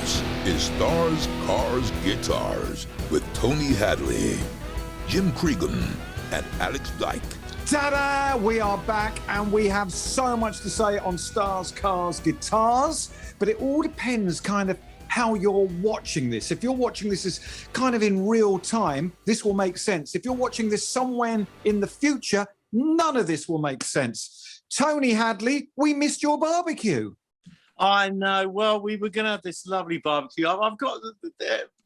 This is Stars, Cars, Guitars with Tony Hadley, Jim Cregan, and Alex Dyke. Ta-da! We are back and we have so much to say on Stars, Cars, Guitars, but it all depends kind of how you're watching this. If you're watching this as kind of in real time, this will make sense. If you're watching this somewhere in the future, none of this will make sense. Tony Hadley, we missed your barbecue. I know. Well, we were going to have this lovely barbecue. I've got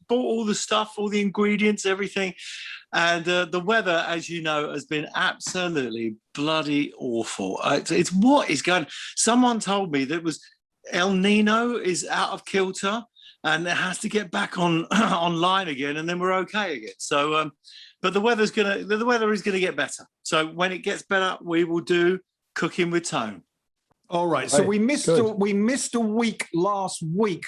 bought all the stuff, all the ingredients, everything. And the weather, as you know, has been absolutely bloody awful. It's what is going. Someone told me that was El Nino is out of kilter and it has to get back on online again, and then we're okay again. So, but the weather is going to get better. So when it gets better, we will do Cooking with Tone. All right. So we missed a week last week.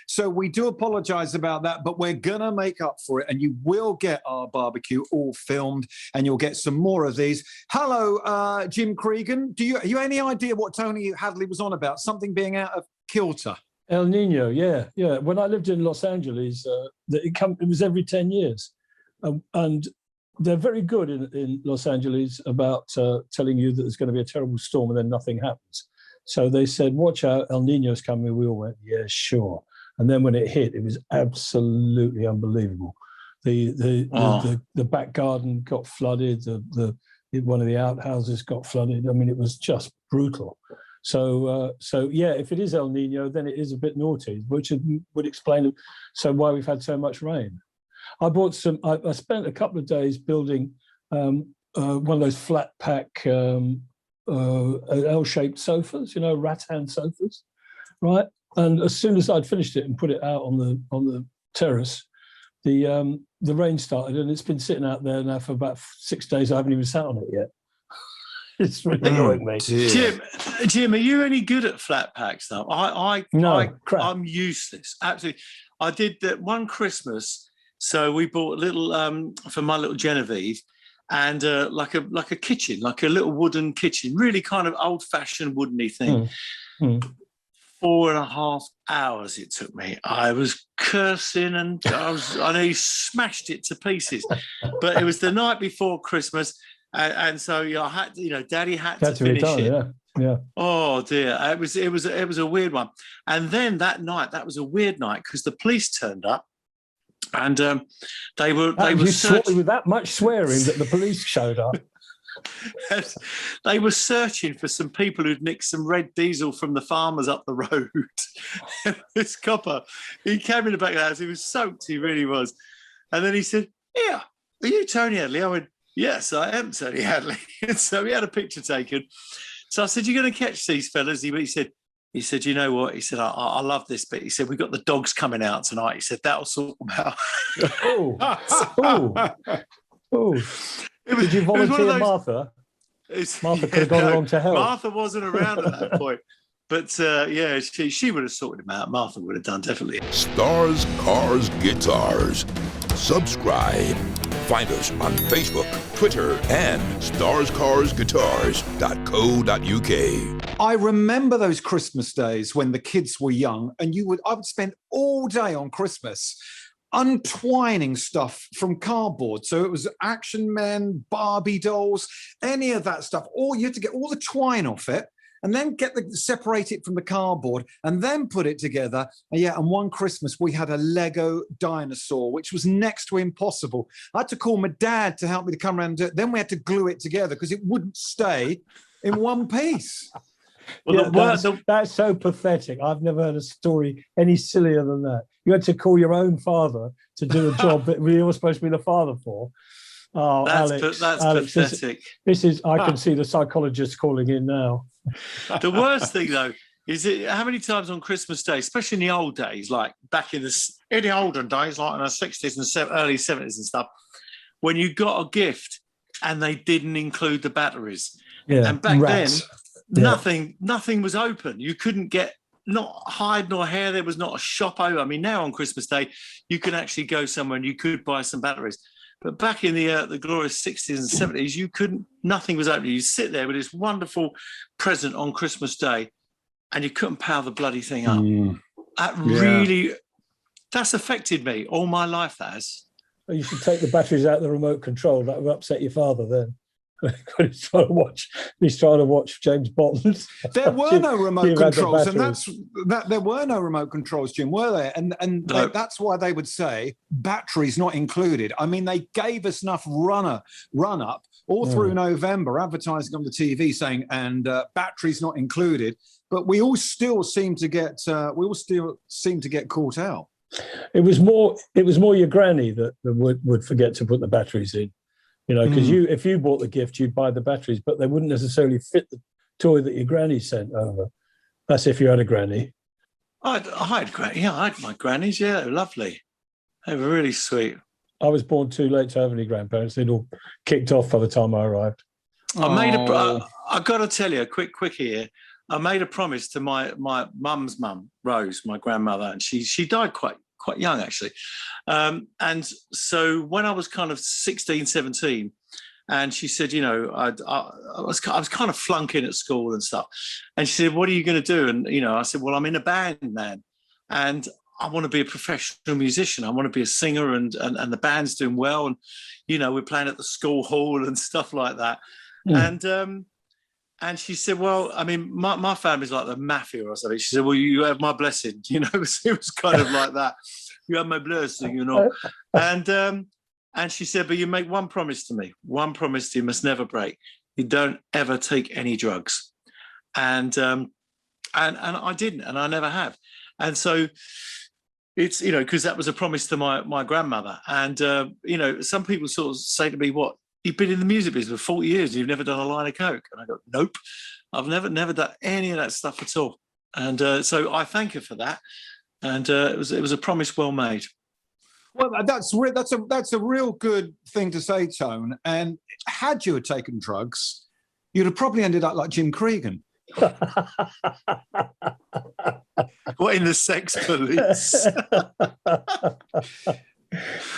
So we do apologize about that, but we're going to make up for it. And you will get our barbecue all filmed and you'll get some more of these. Hello, Jim Cregan. Have you any idea what Tony Hadley was on about? Something being out of kilter? El Nino, yeah. When I lived in Los Angeles, it was every 10 years. And they're very good in Los Angeles about telling you that there's going to be a terrible storm and then nothing happens. So they said, watch out, El Nino's coming. We all went, yeah, sure. And then when it hit, it was absolutely unbelievable. The back garden got flooded. One of the outhouses got flooded. I mean, it was just brutal. So yeah, if it is El Nino, then it is a bit naughty, which would explain why we've had so much rain. I bought some. I spent a couple of days building one of those flat pack L-shaped sofas, rattan sofas, right? And as soon as I'd finished it and put it out on the terrace, the rain started, and it's been sitting out there now for about 6 days. I haven't even sat on it yet. It's really annoying me. Jim, are you any good at flat pack stuff? I'm useless. Absolutely. I did that one Christmas. So we bought a little for my little Genevieve, and like a kitchen, like a little wooden kitchen, really kind of old-fashioned woodeny thing. 4.5 hours it took me. I was cursing and I nearly smashed it to pieces. But it was the night before Christmas, and so I had, Daddy had to finish it. Yeah. Oh dear, it was a weird one. And then that night, that was a weird night because the police turned up. And they were with that much swearing that the police showed up. They were searching for some people who'd nicked some red diesel from the farmers up the road. This copper, he came in the back of the house. He was soaked. He really was. And then he said, "Yeah, are you Tony Hadley?" I went, "Yes, I am Tony Hadley." And so we had a picture taken. So I said, "You're going to catch these fellas?" He said, "You know what?" He said, I love this bit. He said, "We've got the dogs coming out tonight." He said, "That'll sort them out." Did you volunteer Martha? Martha could have gone along to help. Martha wasn't around at that point. But she would have sorted him out. Martha would have done, definitely. Stars, Cars, Guitars. Subscribe. Find us on Facebook, Twitter, and starscarsguitars.co.uk. I remember those Christmas days when the kids were young, and I would spend all day on Christmas untwining stuff from cardboard. So it was Action Men, Barbie dolls, any of that stuff. You had to get all the twine off it, and then separate it from the cardboard and then put it together. And one Christmas we had a Lego dinosaur, which was next to impossible. I had to call my dad to help me to come around and do it. Then we had to glue it together because it wouldn't stay in one piece. Well, that's so pathetic. I've never heard a story any sillier than that. You had to call your own father to do a job that you were supposed to be the father for. Oh, Alex, pathetic. This is. I can see the psychologist calling in now. The worst thing, though, is how many times on Christmas Day, especially in the old days, like back in the olden days, like in the 60s and early 70s and stuff, when you got a gift and they didn't include the batteries. Yeah, and back rats. Then, nothing was open. You couldn't get not hide nor hair. There was not a shop open. I mean, now on Christmas Day, you can actually go somewhere and you could buy some batteries. But back in the glorious 60s and 70s, you couldn't, nothing was open. You sit there with this wonderful present on Christmas Day and you couldn't power the bloody thing up. That really That's affected me all my life, that has. You should take the batteries out of the remote control. That would upset your father then. When he's trying to watch James Bond. There were no remote controls, and there were no remote controls, Jim, were there? And No. that's why they would say batteries not included. I mean, they gave us enough run up all through November, advertising on the TV saying, and batteries not included. But we all still seem to get caught out. It was more your granny that would forget to put the batteries in. You know, because if you bought the gift, you'd buy the batteries, but they wouldn't necessarily fit the toy that your granny sent over. That's if you had a granny. I had my grannies. Yeah, they were lovely. They were really sweet. I was born too late to have any grandparents. They'd all kicked off by the time I arrived. I've got to tell you, quick here. I made a promise to my mum's mum, Rose, my grandmother, and she died quite young, actually. And so when I was kind of 16, 17, and she said, you know, I was kind of flunking at school and stuff. And she said, what are you going to do? And, you know, I said, well, I'm in a band, man. And I want to be a professional musician. I want to be a singer, and the band's doing well. And, you know, we're playing at the school hall and stuff like that. And she said, well, I mean, my family's like the mafia or something. She said, well, you have my blessing. You know, it was kind of like that. You have my blessing, you know. And she said, but you make one promise to me. One promise you must never break. You don't ever take any drugs. And I didn't, and I never have. And so it's, you know, because that was a promise to my grandmother. And, you know, some people sort of say to me, what? You've been in the music business for 40 years. You've never done a line of coke. And I go, nope, I've never done any of that stuff at all. And so I thank her for that. And it was a promise well made. Well, that's a real good thing to say, Tone. And had you taken drugs, you'd have probably ended up like Jim Cregan. What, in the Sex Police?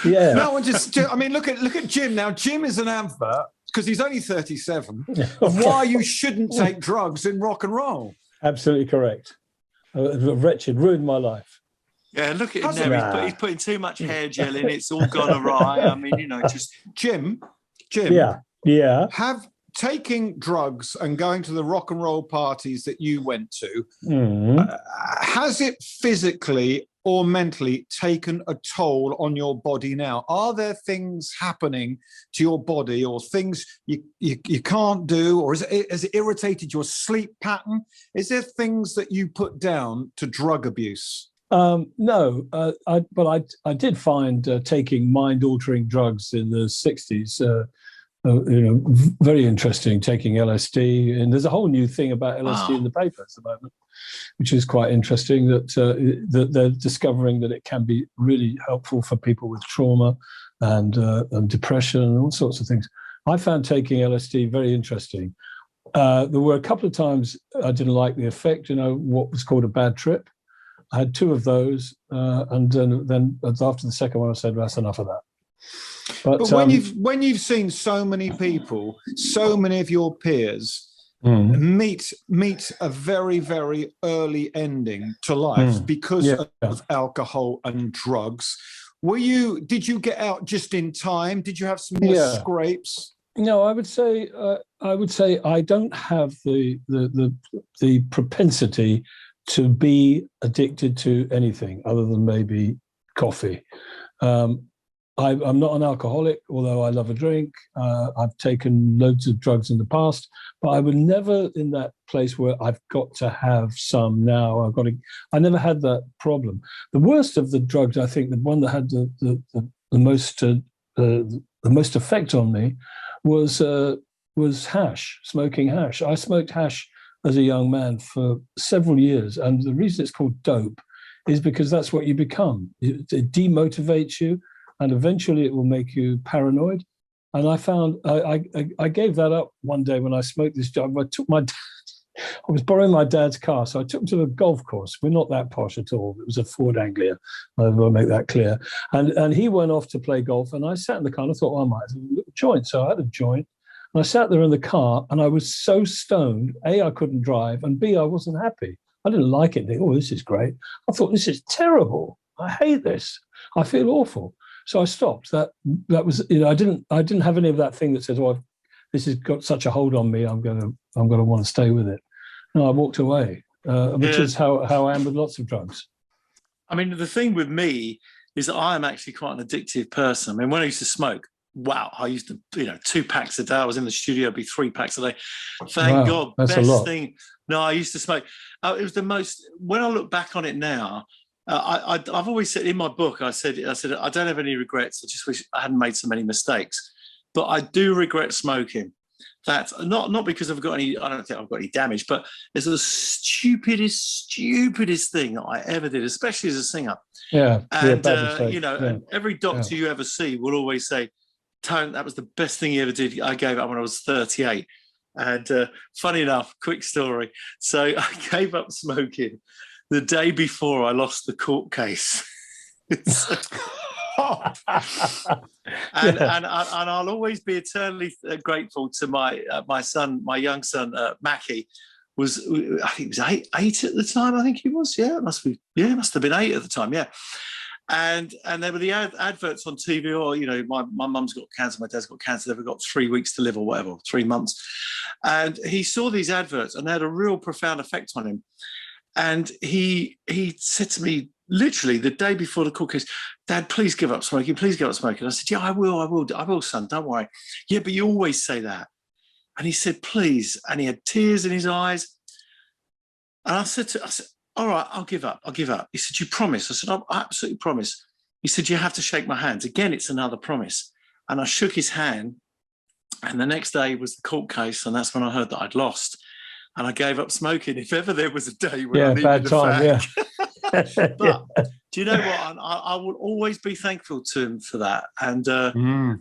Yeah. No, I mean, look at Jim now. Jim is an advert, because he's only 37, of why you shouldn't take drugs in rock and roll. Absolutely correct. Wretched, ruined my life. Yeah, look at him now. He's putting too much hair gel in. It's all gone awry. I mean, you know, just... Jim. Yeah. Have taking drugs and going to the rock and roll parties that you went to, has it physically or mentally taken a toll on your body now? Are there things happening to your body, or things you can't do, or has it irritated your sleep pattern? Is there things that you put down to drug abuse? No, but I did find taking mind-altering drugs in the 60s, very interesting, taking LSD. And there's a whole new thing about LSD in the paper at the moment, which is quite interesting, that they're discovering that it can be really helpful for people with trauma and depression and all sorts of things. I found taking LSD very interesting. There were a couple of times I didn't like the effect, what was called a bad trip. I had two of those, and then after the second one, I said, that's enough of that. But when you've seen so many people, so many of your peers meet a very, very early ending to life because of alcohol and drugs, did you get out just in time? Did you have some more scrapes? No, I would say I don't have the propensity to be addicted to anything other than maybe coffee. I'm not an alcoholic, although I love a drink. I've taken loads of drugs in the past, but I was never in that place where I've got to have some now. I never had that problem. The worst of the drugs, I think, the one that had the most effect on me was hash, smoking hash. I smoked hash as a young man for several years, and the reason it's called dope is because that's what you become. It demotivates you, and eventually it will make you paranoid. And I found I gave that up one day when I smoked this job. I was borrowing my dad's car, so I took him to the golf course. We're not that posh at all. It was a Ford Anglia. I will make that clear. And he went off to play golf, and I sat in the car and I thought, I might have a joint. So I had a joint, and I sat there in the car, and I was so stoned. A, I couldn't drive, and B, I wasn't happy. I didn't like it. This is great. I thought, this is terrible. I hate this. I feel awful. So I stopped. That was, I didn't have any of that thing that says, "Oh, this has got such a hold on me. I'm gonna want to stay with it." No, I walked away, which is how I am with lots of drugs. I mean, the thing with me is that I am actually quite an addictive person. I mean, when I used to smoke, wow, I used to, 2 packs a day. I was in the studio, it'd be 3 packs a day. Thank God, that's best a lot. thing. No, I used to smoke. It was the most. When I look back on it now, I've always said in my book, I said I don't have any regrets. I just wish I hadn't made so many mistakes. But I do regret smoking. That's not because I've got any. I don't think I've got any damage, but it's the stupidest thing that I ever did, especially as a singer. Yeah, and yeah. and every doctor you ever see will always say, "Tone, that was the best thing you ever did." I gave up when I was 38. And funny enough, quick story. So I gave up smoking the day before I lost the court case. And I'll always be eternally grateful to my young son Mackie. I think he was eight at the time. I think he was. Yeah, it must have been 8 at the time. Yeah. And there were the adverts on TV, or, my mum's got cancer, my dad's got cancer, they've got 3 weeks to live or whatever, 3 months. And he saw these adverts and they had a real profound effect on him. And he said to me, literally the day before the court case, "Dad, please give up smoking, please give up smoking." I said, "Yeah, I will, son, don't worry." "Yeah, but you always say that." And he said, "Please." And he had tears in his eyes. And I said, "All right, I'll give up. He said, "You promise?" I said, "I absolutely promise." He said, "You have to shake my hands." Again, it's another promise. And I shook his hand. And the next day was the court case. And that's when I heard that I'd lost. And I gave up smoking. If ever there was a day when I needed bad time, a fag. But do you know what? I will always be thankful to him for that. And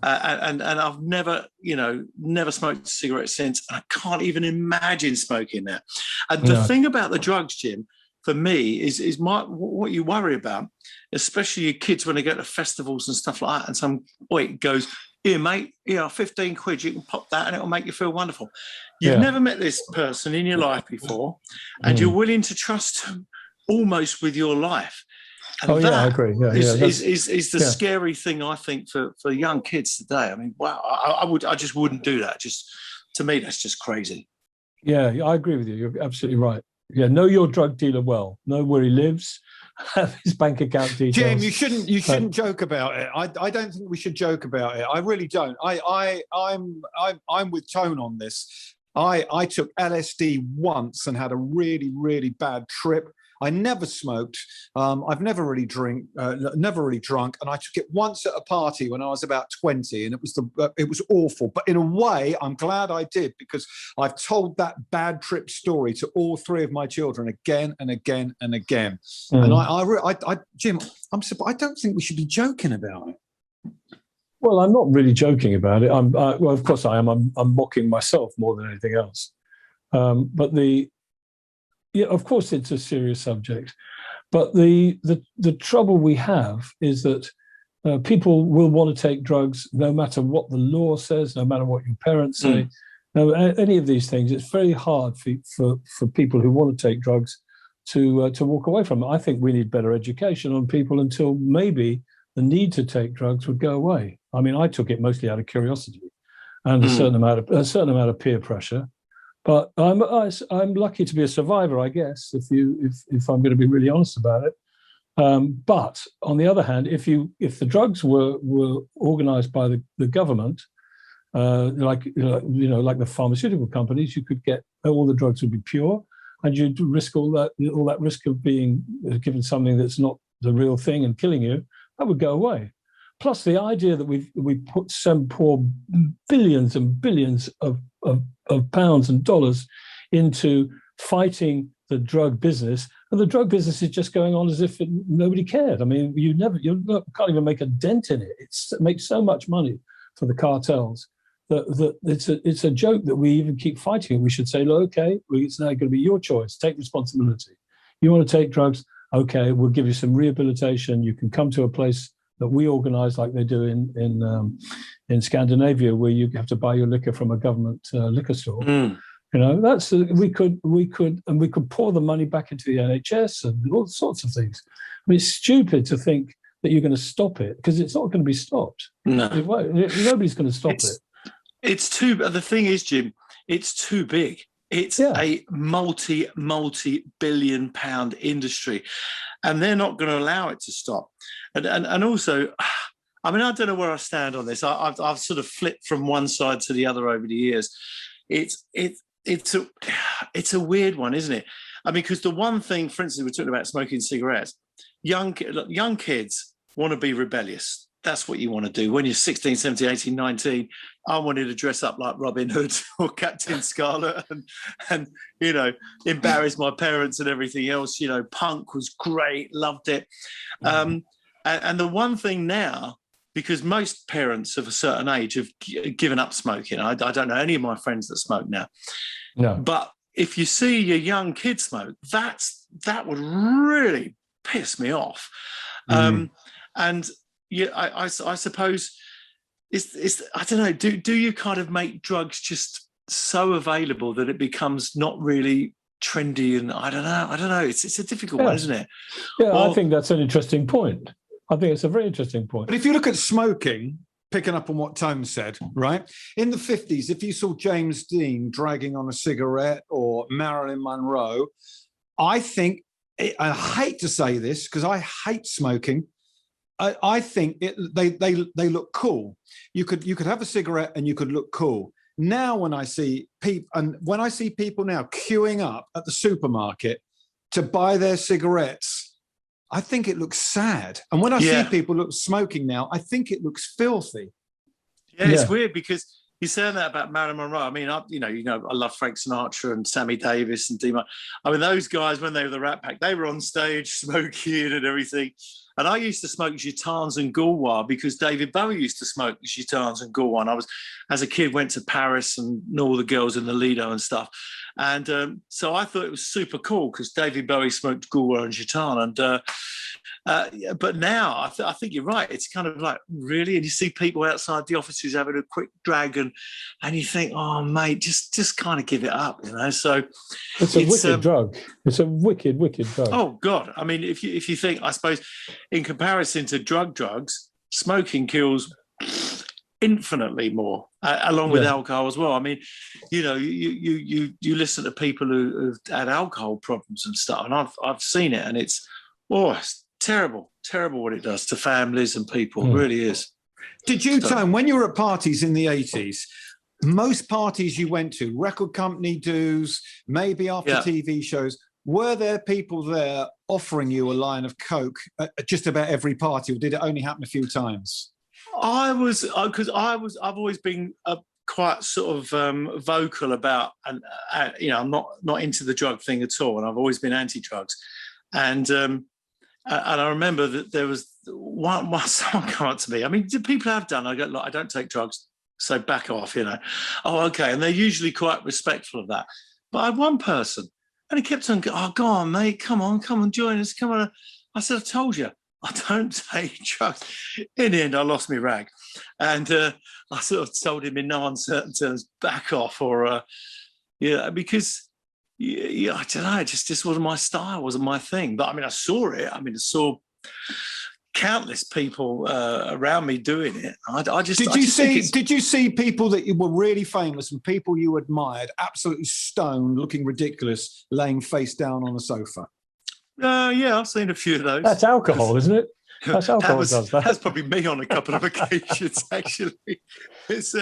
I've never smoked a cigarette since. And I can't even imagine smoking now. And the thing about the drugs, Jim, for me, is what you worry about, especially your kids when they go to festivals and stuff like that. And some boy goes, "Here, mate, 15 quid, you can pop that and it'll make you feel wonderful." You've never met this person in your life before, and you're willing to trust them almost with your life. And I agree. Is the scary thing, I think, for young kids today. I mean, wow, I just wouldn't do that. Just to me, that's just crazy. Yeah, I agree with you. You're absolutely right. Yeah, know your drug dealer well. Know where he lives. Have his bank account details. Jim, you shouldn't joke about it. I don't think we should joke about it. I really don't. I'm with Tone on this. I took LSD once and had a really, really bad trip. I never smoked. I've never really drunk, and I took it once at a party when I was about 20, and it was awful. But in a way, I'm glad I did, because I've told that bad trip story to all 3 of my children again and again and again. And Jim, I don't think we should be joking about it. Well, I'm not really joking about it. Well, of course I am. I'm mocking myself more than anything else. But of course it's a serious subject. But the trouble we have is that people will want to take drugs no matter what the law says, no matter what your parents say. No, any of these things. It's very hard for people who want to take drugs to walk away from it. I think we need better education on people until maybe the need to take drugs would go away. I mean, I took it mostly out of curiosity and a certain amount of peer pressure. But I'm lucky to be a survivor, I guess, if I'm going to be really honest about it. But on the other hand, if the drugs were organised by the government, like the pharmaceutical companies, you could get all the drugs would be pure, and you'd risk all that risk of being given something that's not the real thing and killing you. That would go away. Plus, the idea that we pour billions and billions of pounds and dollars into fighting the drug business, and the drug business is just going on as if nobody cared. I mean, you can't even make a dent in it. It makes so much money for the cartels that it's a joke that we even keep fighting. We should say, okay, it's now going to be your choice. Take responsibility. You want to take drugs? Okay, we'll give you some rehabilitation. You can come to a place that we organise, like they do in Scandinavia, where you have to buy your liquor from a government liquor store. We could pour the money back into the NHS and all sorts of things. mean, it's stupid to think that you're going to stop it, because it's not going to be stopped. No, It won't. Nobody's going to stop it. It's too. The thing is, Jim, it's too big. It's a multi-billion pound industry, and they're not going to allow it to stop. And also, I mean, I don't know where I stand on this. I've sort of flipped from one side to the other over the years. It's a weird one, isn't it? I mean, because the one thing, for instance, we're talking about smoking cigarettes. Young kids want to be rebellious. That's what you want to do. When you're 16, 17, 18, 19, I wanted to dress up like Robin Hood or Captain Scarlet and you know, embarrass my parents and everything else. You know, punk was great, loved it. And the one thing now, because most parents of a certain age have given up smoking. I don't know any of my friends that smoke now. No. But if you see your young kid smoke, that would really piss me off. And yeah, I suppose it's I don't know. Do you kind of make drugs just so available that it becomes not really trendy? And I don't know. It's a difficult one, isn't it? Yeah, I think that's an interesting point. I think it's a very interesting point. But if you look at smoking, picking up on what Tone said, right? In the 50s, if you saw James Dean dragging on a cigarette or Marilyn Monroe, I think, I hate to say this because I hate smoking, I think they look cool. You could have a cigarette and you could look cool. Now when I see people now queuing up at the supermarket to buy their cigarettes, I think it looks sad. And when I see people smoking now, I think it looks filthy. Yeah, it's weird because you're saying that about Marilyn Monroe. I mean, I love Frank Sinatra and Sammy Davis and Dee. I mean, those guys, when they were the Rat Pack, they were on stage smoking and everything. And I used to smoke Gitans and Gaulois because David Bowie used to smoke Gitans and Gaulois. And I was, as a kid, went to Paris and knew all the girls in the Lido and stuff. And so I thought it was super cool because David Bowie smoked Gaulois and Gitan. But now I think you're right. It's kind of like, really? And you see people outside the offices having a quick drag and you think, oh, mate, just kind of give it up, you know? So it's a wicked drug. It's a wicked drug. Oh, God. I mean, if you think, I suppose, in comparison to drugs, smoking kills infinitely more, along with alcohol as well. I mean, you know, you listen to people who've had alcohol problems and stuff, and I've seen it, and it's terrible what it does to families and people. It really is. Did you, Tone, when you were at parties in the 80s, most parties you went to, record company dues, maybe after TV shows, were there people there offering you a line of Coke at just about every party, or did it only happen a few times? I've always been quite sort of vocal about, and you know, I'm not into the drug thing at all, and I've always been anti-drugs. And I remember that there was someone come up to me. I mean, people have done. I go, look, I don't take drugs, so back off, you know. Oh, okay. And they're usually quite respectful of that. But I had one person, and he kept on going, oh, go on, mate, come on, join us, come on. I said, I told you, I don't take drugs. In the end, I lost my rag. And I sort of told him in no uncertain terms, back off, or, because, I don't know, it just wasn't my style, wasn't my thing. But, I mean, I saw it. I mean, I saw countless people around me doing it. Did you see people that were really famous and people you admired, absolutely stoned, looking ridiculous, laying face down on a sofa? Yeah, I've seen a few of those. That's alcohol, isn't it? That's alcohol does that. That's probably me on a couple of occasions, actually. It's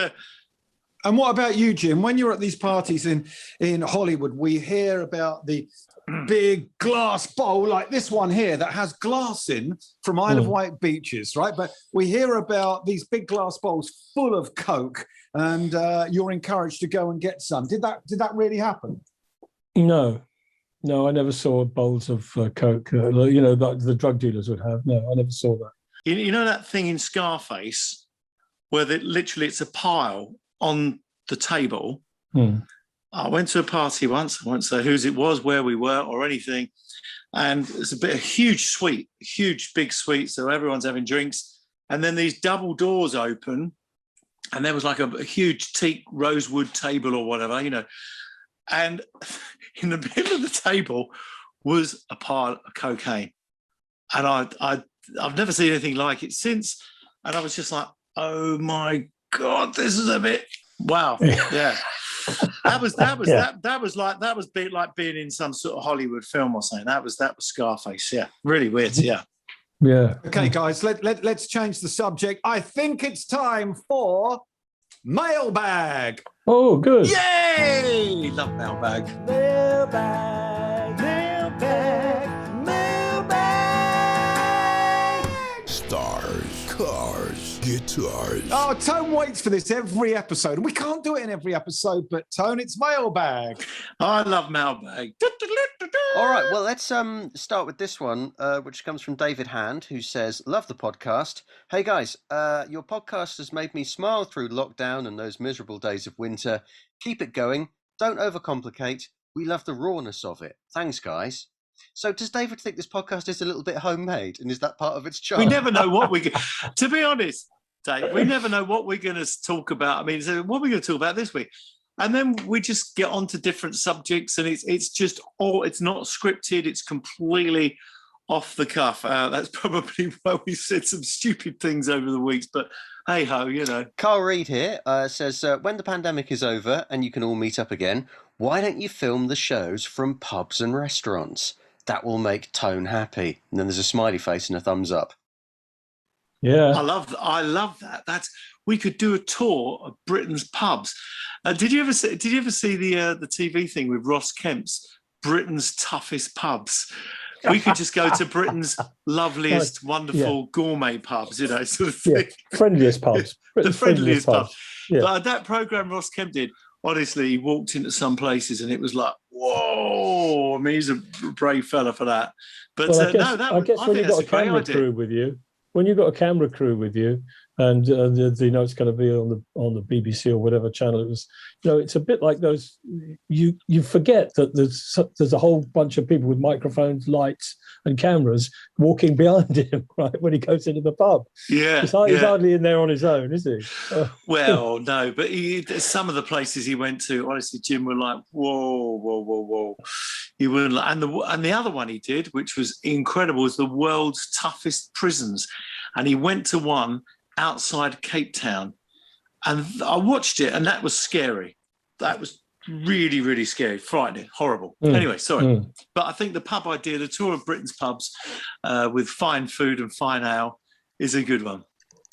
And what about you, Jim? When you're at these parties in Hollywood, we hear about the big glass bowl like this one here that has glass in from Isle of Wight beaches, right? But we hear about these big glass bowls full of Coke, and you're encouraged to go and get some. Did that really happen? No, I never saw bowls of Coke, you know, that the drug dealers would have. No, I never saw that. You know that thing in Scarface where literally it's a pile on the table? I went to a party once. I won't say whose it was, where we were, or anything. And it's a huge big suite. So everyone's having drinks. And then these double doors open, and there was like a huge teak rosewood table or whatever, you know. And in the middle of the table was a pile of cocaine. and I've never seen anything like it since. And I was just like, oh my God, this is a bit wow. Yeah. That was like being in some sort of Hollywood film or something. That was Scarface. Yeah. Really weird. Yeah. Yeah. Okay, guys, let's change the subject. I think it's time for Mailbag. Oh, good. Yay! Love Mailbag. Mailbag, mailbag, mailbag. Stars, cars, guitars. Oh, Tone waits for this every episode. We can't do it in every episode, but Tone, it's Mailbag. I love Mailbag. All right, well, let's start with this one, which comes from David Hand, who says, love the podcast. Hey, guys, your podcast has made me smile through lockdown and those miserable days of winter. Keep it going. Don't overcomplicate. We love the rawness of it. Thanks, guys. So does David think this podcast is a little bit homemade, and is that part of its charm? We never know what to be honest, Dave, we never know what we're going to talk about. I mean, so what are we going to talk about this week? And then we just get on to different subjects, and it's just it's not scripted. It's completely off the cuff. That's probably why we said some stupid things over the weeks, but hey ho, you know. Carl Reed here says, when the pandemic is over and you can all meet up again, why don't you film the shows from pubs and restaurants? That will make Tone happy. And then there's a smiley face and a thumbs up. Yeah. I love that. We could do a tour of Britain's pubs. Did you ever see the TV thing with Ross Kemp's Britain's toughest pubs? We could just go to Britain's loveliest, wonderful gourmet pubs, you know, sort of thing. Yeah. Friendliest pubs. The friendliest pubs. Yeah. But that programme Ross Kemp did, honestly, he walked into some places and it was like, whoa! I mean, he's a brave fella for that. But well, I guess when you've got a camera crew with you, and you know it's going to be on the BBC or whatever channel it was, you know, it's a bit like those. You forget that there's a whole bunch of people with microphones, lights, and cameras walking behind him, right, when he goes into the pub. Yeah, he's hardly in there on his own, is he? Well, no, but some of the places he went to, honestly, Jim, were like, whoa. He wouldn't, and the other one he did, which was incredible, was the world's toughest prisons, and he went to one outside Cape Town, and I watched it, and that was scary. That was really, really scary, frightening, horrible. Anyway, sorry. But I think the pub idea, the tour of Britain's pubs with fine food and fine ale, is a good one.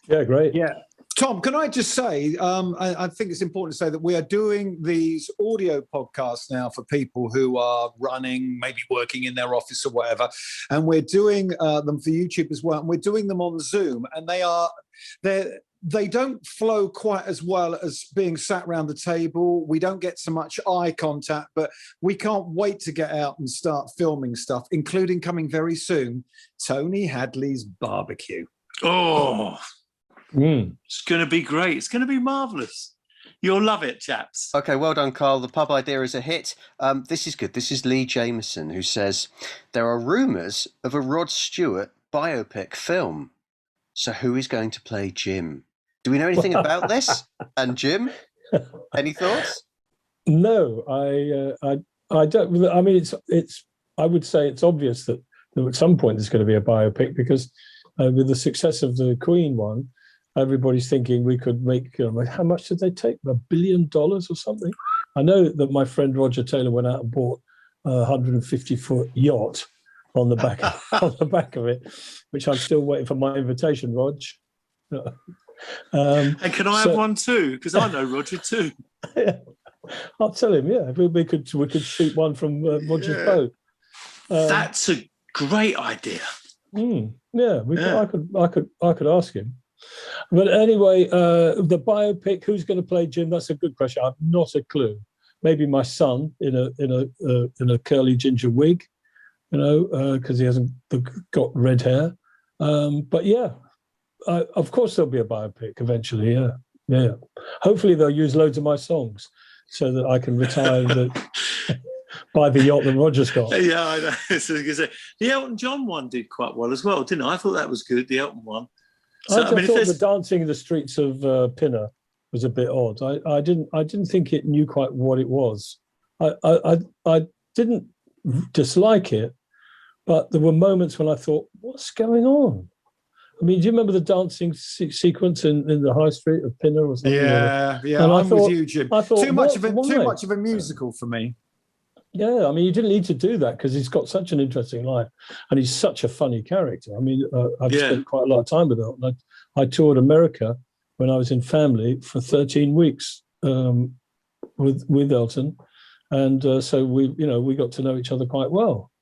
Yeah, great. Yeah. Tom, can I just say, I think it's important to say that we are doing these audio podcasts now for people who are running, maybe working in their office or whatever, and we're doing them for YouTube as well, and we're doing them on Zoom, and they don't flow quite as well as being sat around the table. We don't get so much eye contact, but we can't wait to get out and start filming stuff, including coming very soon, Tony Hadley's barbecue. Oh, it's going to be great. It's going to be marvellous. You'll love it, chaps. Okay, well done, Carl. The pub idea is a hit. This is good. This is Lee Jameson, who says, there are rumours of a Rod Stewart biopic film. So who is going to play Jim? Do we know anything about this? And Jim, any thoughts? No, I don't. I mean, it's. I would say it's obvious that at some point there's going to be a biopic, because with the success of the Queen one, everybody's thinking we could make. How much did they take? $1 billion or something? I know that my friend Roger Taylor went out and bought a 150-foot yacht on the back of it, which I'm still waiting for my invitation, Rog. And can I have one too? Because I know Roger too. Yeah. I'll tell him. Yeah, we could shoot one from Roger's boat. That's a great idea. Yeah, I could ask him. But anyway, the biopic, who's going to play Jim? That's a good question. I've not a clue. Maybe my son in a curly ginger wig, you know, because he hasn't got red hair. But yeah, of course there'll be a biopic eventually. Yeah. Hopefully they'll use loads of my songs so that I can retire buy the yacht that Roger's got. Yeah, I know. So the Elton John one did quite well as well, didn't I? I thought that was good, the Elton one. So, I thought the dancing in the streets of Pinner was a bit odd. I didn't think it knew quite what it was. I didn't dislike it, But there were moments when I thought, what's going on? I mean, do you remember the dancing sequence in the high street of Pinner or something? Yeah. And I'm with you, Jim. I thought, too much of a musical for me. Yeah, I mean, you didn't need to do that because he's got such an interesting life and he's such a funny character. I mean, I've spent quite a lot of time with Elton. I toured America when I was in Family for 13 weeks with Elton, and so we got to know each other quite well.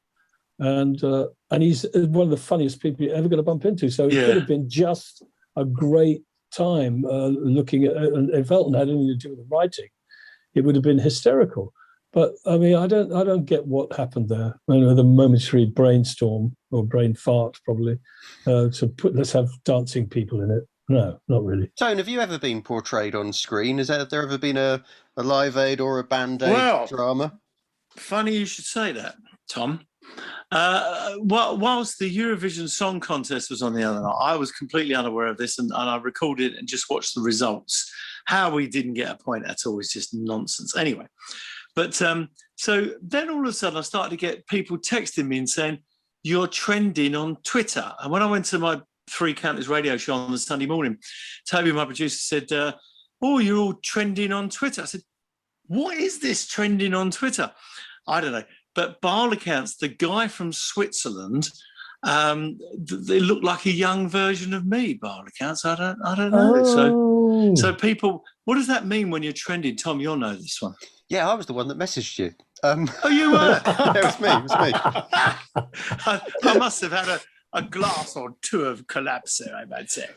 And he's one of the funniest people you're ever going to bump into. So it could have been just a great time looking at. And if Elton had anything to do with the writing, it would have been hysterical. But I mean, I don't get what happened there. I know the momentary brainstorm or brain fart probably let's have dancing people in it. No, not really. Tone, have you ever been portrayed on screen? Has there ever been a Live Aid or a Band Aid drama? Funny you should say that, Tom. Whilst the Eurovision Song Contest was on the other night, I was completely unaware of this, and I recorded it and just watched the results. How we didn't get a point at all is just nonsense. Anyway, but so then all of a sudden I started to get people texting me and saying, you're trending on Twitter. And when I went to my Three Counties radio show on the Sunday morning, Toby, my producer, said, oh, you're all trending on Twitter. I said, what is this trending on Twitter? I don't know. But by all accounts, the guy from Switzerland, they look like a young version of me. By all accounts, I don't know. Oh. So people, what does that mean when you're trending? Tom, you'll know this one. Yeah, I was the one that messaged you. Oh, you were? Yeah, it was me. I must have had a glass or two of collapse there, I might say.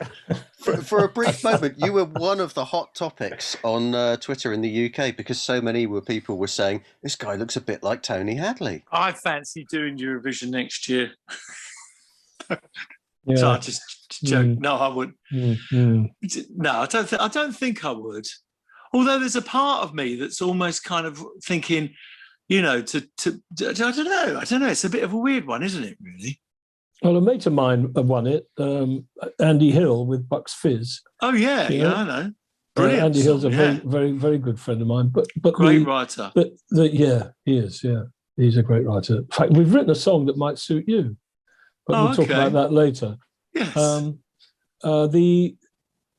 For a brief moment, you were one of the hot topics on Twitter in the UK because so many people were saying, this guy looks a bit like Tony Hadley. I fancy doing Eurovision next year. Yeah. So I just joke. No, I wouldn't. Mm. No, I don't think I would. Although there's a part of me that's almost kind of thinking, I don't know. It's a bit of a weird one, isn't it, really? Well, a mate of mine won it, Andy Hill with Bucks Fizz. Oh, yeah, I know. Brilliant. Andy Hill's a very, very, very good friend of mine. But great writer. Yeah, he is, yeah. He's a great writer. In fact, we've written a song that might suit you. But we'll talk about that later. Yes.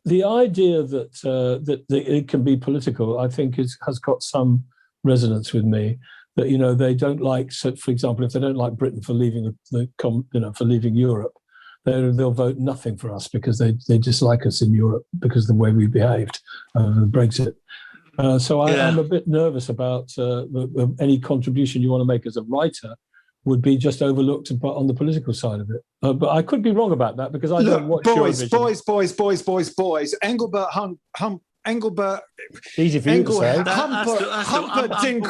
The idea that it can be political, I think, has got some resonance with me. That they don't like. So, for example, if they don't like Britain for leaving for leaving Europe, they'll vote nothing for us because they dislike us in Europe because of the way we behaved Brexit. So I'm a bit nervous about any contribution you want to make as a writer would be just overlooked and put on the political side of it. But I could be wrong about that because I don't watch Eurovision. Boys. Engelbert. Easy for you to say. Humperdinck.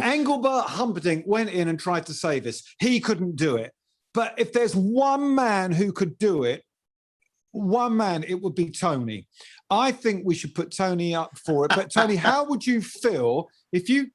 Engelbert Humperdinck went in and tried to save us. He couldn't do it. But if there's one man who could do it, it would be Tony. I think we should put Tony up for it. But Tony, how would you feel if you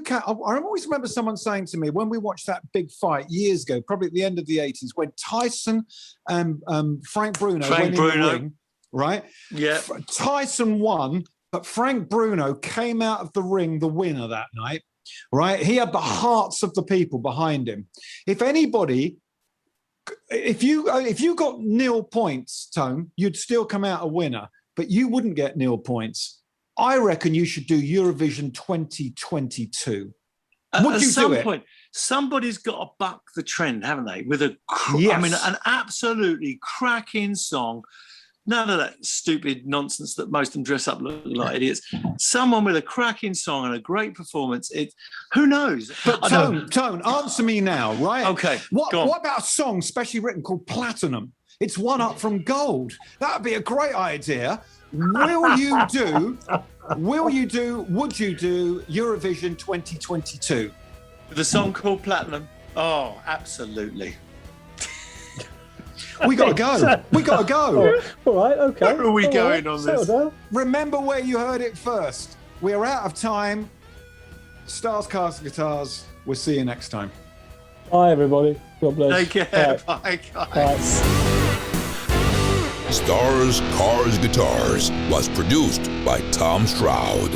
can? I always remember someone saying to me when we watched that big fight years ago, probably at the end of the 80s, when Tyson and Frank Bruno went in the ring, right? Yeah. Tyson won, but Frank Bruno came out of the ring the winner that night, right? He had the hearts of the people behind him. If you got 0 points, Tone, you'd still come out a winner, but you wouldn't get 0 points. I reckon you should do Eurovision 2022. Would you do it? Somebody's got to buck the trend, haven't they? With an absolutely cracking song. None of that stupid nonsense that most of them dress up looking like idiots. Someone with a cracking song and a great performance. Who knows? But Tone, answer me now, right? Okay. What about a song specially written called Platinum? It's one up from gold. That would be a great idea. Would you do Eurovision 2022? With a song called Platinum? Oh, absolutely. We got to go. All right, okay. Where are we going on this? Remember where you heard it first. We are out of time. Stars, Cars, Guitars. We'll see you next time. Bye, everybody. God bless. Take care. Bye, guys. Stars, Cars, Guitars was produced by Tom Stroud.